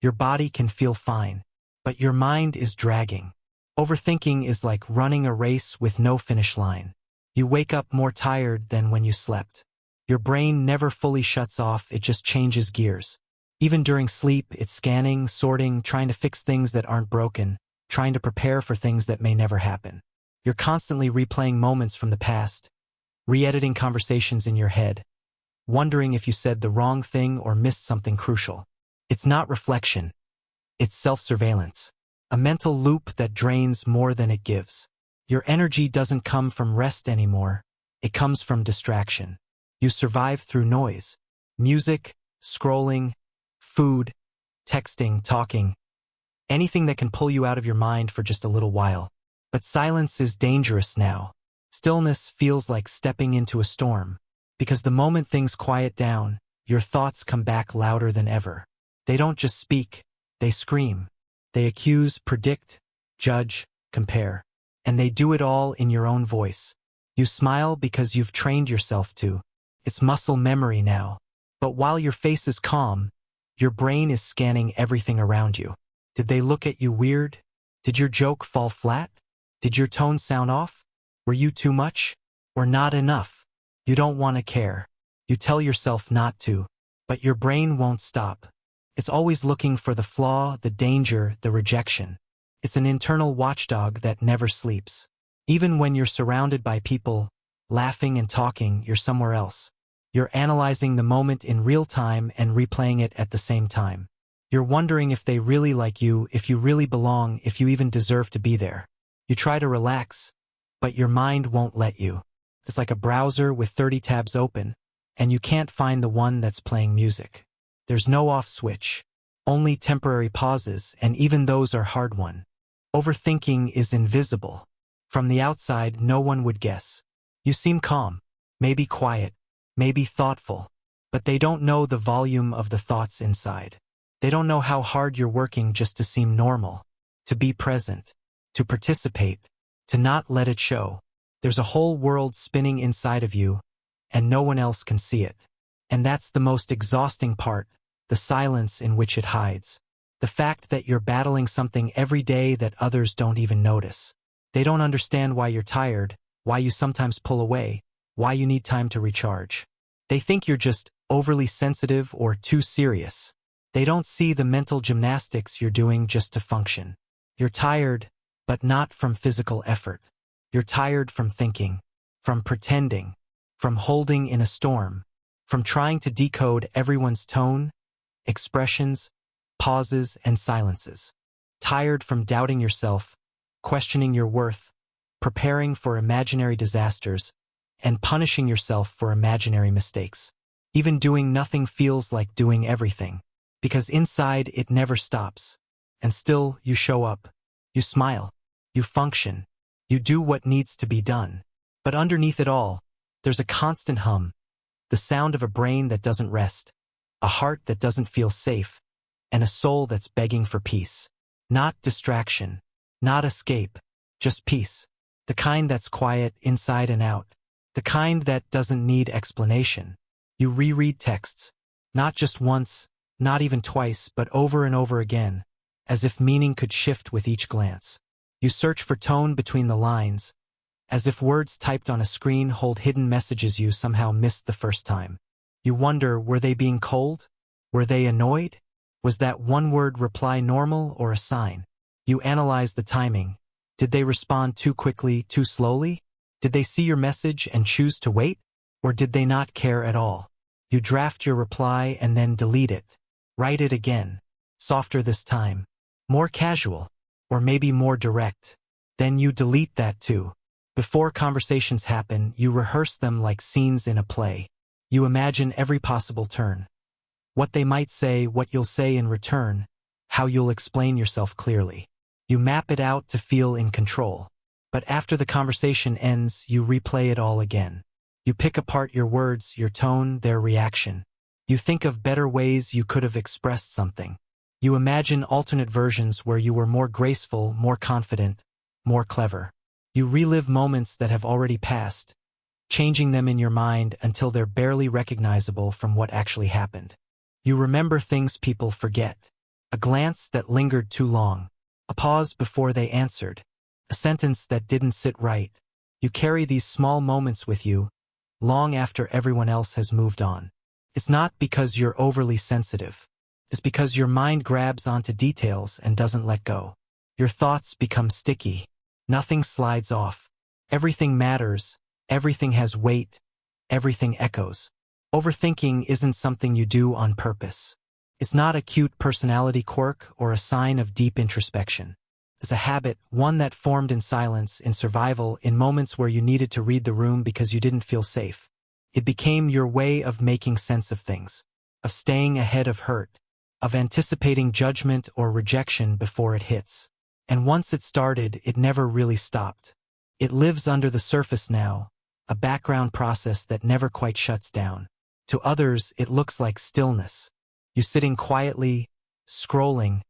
Your body can feel fine, but your mind is dragging. Overthinking is like running a race with no finish line. You wake up more tired than when you slept. Your brain never fully shuts off, it just changes gears. Even during sleep, it's scanning, sorting, trying to fix things that aren't broken, trying to prepare for things that may never happen. You're constantly replaying moments from the past, re-editing conversations in your head, wondering if you said the wrong thing or missed something crucial. It's not reflection. It's self-surveillance. A mental loop that drains more than it gives. Your energy doesn't come from rest anymore. It comes from distraction. You survive through noise. Music, scrolling, food, texting, talking. Anything that can pull you out of your mind for just a little while. But silence is dangerous now. Stillness feels like stepping into a storm. Because the moment things quiet down, your thoughts come back louder than ever. They don't just speak, they scream. They accuse, predict, judge, compare. And they do it all in your own voice. You smile because you've trained yourself to. It's muscle memory now. But while your face is calm, your brain is scanning everything around you. Did they look at you weird? Did your joke fall flat? Did your tone sound off? Were you too much? Or not enough? You don't want to care. You tell yourself not to. But your brain won't stop. It's always looking for the flaw, the danger, the rejection. It's an internal watchdog that never sleeps. Even when you're surrounded by people, laughing and talking, you're somewhere else. You're analyzing the moment in real time and replaying it at the same time. You're wondering if they really like you, if you really belong, if you even deserve to be there. You try to relax, but your mind won't let you. It's like a browser with 30 tabs open, and you can't find the one that's playing music. There's no off switch, only temporary pauses, and even those are hard-won. Overthinking is invisible. From the outside, no one would guess. You seem calm, maybe quiet, maybe thoughtful, but they don't know the volume of the thoughts inside. They don't know how hard you're working just to seem normal, to be present, to participate, to not let it show. There's a whole world spinning inside of you, and no one else can see it. And that's the most exhausting part, the silence in which it hides. The fact that you're battling something every day that others don't even notice. They don't understand why you're tired, why you sometimes pull away, why you need time to recharge. They think you're just overly sensitive or too serious. They don't see the mental gymnastics you're doing just to function. You're tired, but not from physical effort. You're tired from thinking, from pretending, from holding in a storm, from trying to decode everyone's tone, expressions, pauses, and silences. Tired from doubting yourself, questioning your worth, preparing for imaginary disasters, and punishing yourself for imaginary mistakes. Even doing nothing feels like doing everything, because inside it never stops. And still, you show up. You smile. You function. You do what needs to be done. But underneath it all, there's a constant hum, the sound of a brain that doesn't rest, a heart that doesn't feel safe, and a soul that's begging for peace. Not distraction, not escape, just peace. The kind that's quiet inside and out. The kind that doesn't need explanation. You reread texts, not just once, not even twice, but over and over again, as if meaning could shift with each glance. You search for tone between the lines, as if words typed on a screen hold hidden messages you somehow missed the first time. You wonder, were they being cold? Were they annoyed? Was that one-word reply normal or a sign? You analyze the timing. Did they respond too quickly, too slowly? Did they see your message and choose to wait? Or did they not care at all? You draft your reply and then delete it. Write it again. Softer this time. More casual. Or maybe more direct. Then you delete that too. Before conversations happen, you rehearse them like scenes in a play. You imagine every possible turn. What they might say, what you'll say in return, how you'll explain yourself clearly. You map it out to feel in control. But after the conversation ends, you replay it all again. You pick apart your words, your tone, their reaction. You think of better ways you could have expressed something. You imagine alternate versions where you were more graceful, more confident, more clever. You relive moments that have already passed, changing them in your mind until they're barely recognizable from what actually happened. You remember things people forget. a glance that lingered too long, a pause before they answered, a sentence that didn't sit right. You carry these small moments with you, long after everyone else has moved on. It's not because you're overly sensitive. It's because your mind grabs onto details and doesn't let go. Your thoughts become sticky. Nothing slides off. Everything matters. Everything has weight. Everything echoes. Overthinking isn't something you do on purpose. It's not a cute personality quirk or a sign of deep introspection. It's a habit, one that formed in silence, in survival, in moments where you needed to read the room because you didn't feel safe. It became your way of making sense of things, of staying ahead of hurt, of anticipating judgment or rejection before it hits. And once it started, it never really stopped. It lives under the surface now, a background process that never quite shuts down. To others, it looks like stillness. You sitting quietly, scrolling,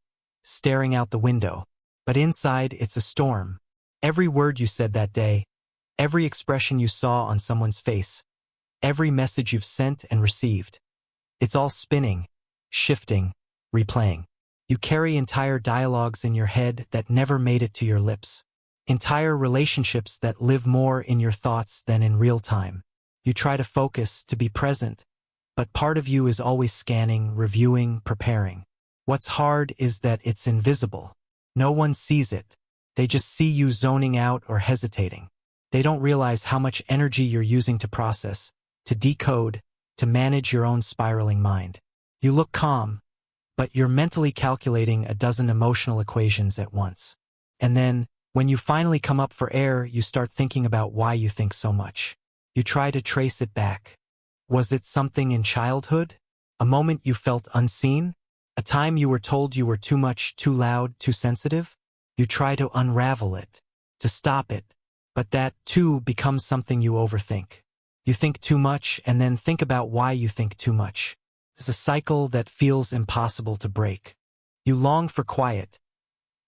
staring out the window. But inside, it's a storm. Every word you said that day, every expression you saw on someone's face, every message you've sent and received. It's all spinning, shifting, replaying. You carry entire dialogues in your head that never made it to your lips. Entire relationships that live more in your thoughts than in real time. You try to focus, to be present, but part of you is always scanning, reviewing, preparing. What's hard is that it's invisible. No one sees it. They just see you zoning out or hesitating. They don't realize how much energy you're using to process, to decode, to manage your own spiraling mind. You look calm, but you're mentally calculating a dozen emotional equations at once. And then, when you finally come up for air, you start thinking about why you think so much. You try to trace it back. Was it something in childhood? A moment you felt unseen? A time you were told you were too much, too loud, too sensitive? You try to unravel it, to stop it, but that, too, becomes something you overthink. You think too much and then think about why you think too much. It's a cycle that feels impossible to break. You long for quiet,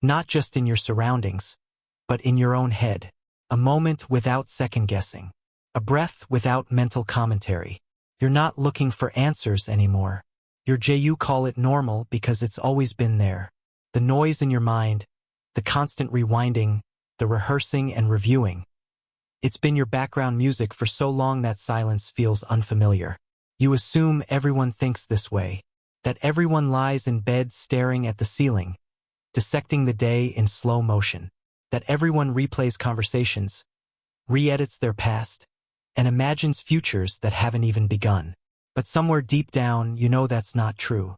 not just in your surroundings, but in your own head. A moment without second-guessing. A breath without mental commentary. You're not looking for answers anymore. You call it normal because it's always been there. The noise in your mind, the constant rewinding, the rehearsing and reviewing. It's been your background music for so long that silence feels unfamiliar. You assume everyone thinks this way, that everyone lies in bed staring at the ceiling, dissecting the day in slow motion, that everyone replays conversations, re-edits their past, and imagines futures that haven't even begun. But somewhere deep down, you know that's not true.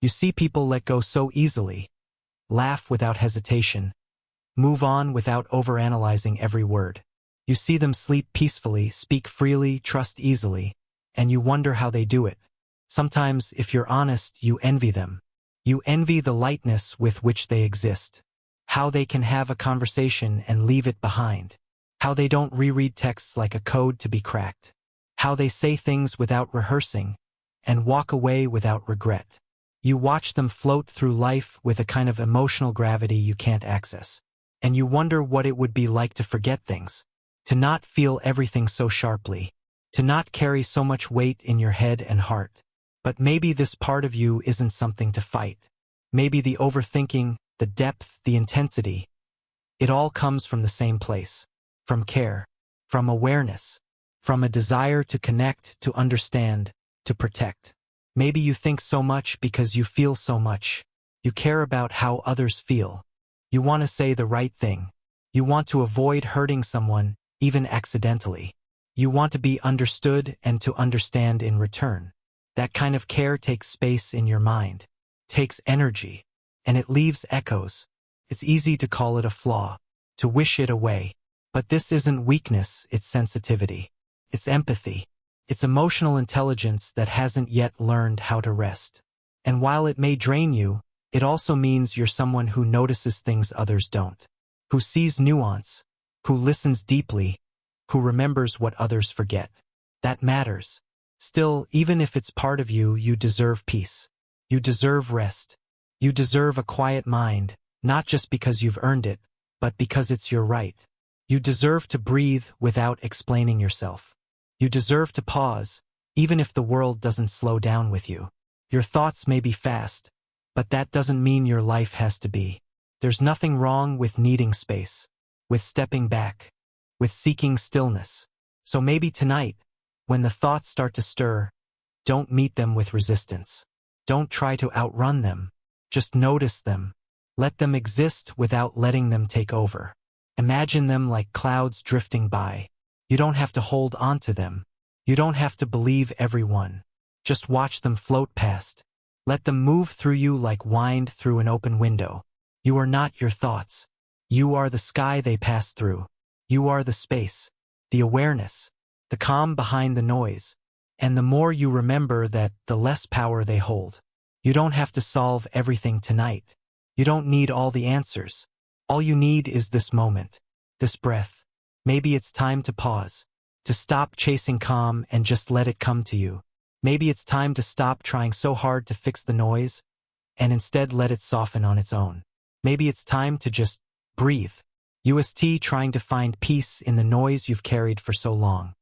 You see people let go so easily, laugh without hesitation, move on without overanalyzing every word. You see them sleep peacefully, speak freely, trust easily, and you wonder how they do it. Sometimes, if you're honest, you envy them. You envy the lightness with which they exist. How they can have a conversation and leave it behind. How they don't reread texts like a code to be cracked. How they say things without rehearsing and walk away without regret. You watch them float through life with a kind of emotional gravity you can't access. And you wonder what it would be like to forget things, to not feel everything so sharply, to not carry so much weight in your head and heart. But maybe this part of you isn't something to fight. Maybe the overthinking, the depth, the intensity, it all comes from the same place. From care, from awareness, from a desire to connect, to understand, to protect. Maybe you think so much because you feel so much. You care about how others feel. You want to say the right thing. You want to avoid hurting someone, even accidentally. You want to be understood and to understand in return. That kind of care takes space in your mind, takes energy, and it leaves echoes. It's easy to call it a flaw, to wish it away. But this isn't weakness, it's sensitivity. It's empathy. It's emotional intelligence that hasn't yet learned how to rest. And while it may drain you, it also means you're someone who notices things others don't, who sees nuance, who listens deeply, who remembers what others forget. That matters. Still, even if it's part of you, you deserve peace. You deserve rest. You deserve a quiet mind, not just because you've earned it, but because it's your right. You deserve to breathe without explaining yourself. You deserve to pause, even if the world doesn't slow down with you. Your thoughts may be fast, but that doesn't mean your life has to be. There's nothing wrong with needing space, with stepping back, with seeking stillness. So maybe tonight, when the thoughts start to stir, don't meet them with resistance. Don't try to outrun them. Just notice them. Let them exist without letting them take over. Imagine them like clouds drifting by. You don't have to hold on to them. You don't have to believe every one. Just watch them float past. Let them move through you like wind through an open window. You are not your thoughts. You are the sky they pass through. You are the space, the awareness, the calm behind the noise. And the more you remember that, the less power they hold. You don't have to solve everything tonight. You don't need all the answers. All you need is this moment, this breath. Maybe it's time to pause, to stop chasing calm and just let it come to you. Maybe it's time to stop trying so hard to fix the noise and instead let it soften on its own. Maybe it's time to just breathe. UST, trying to find peace in the noise you've carried for so long.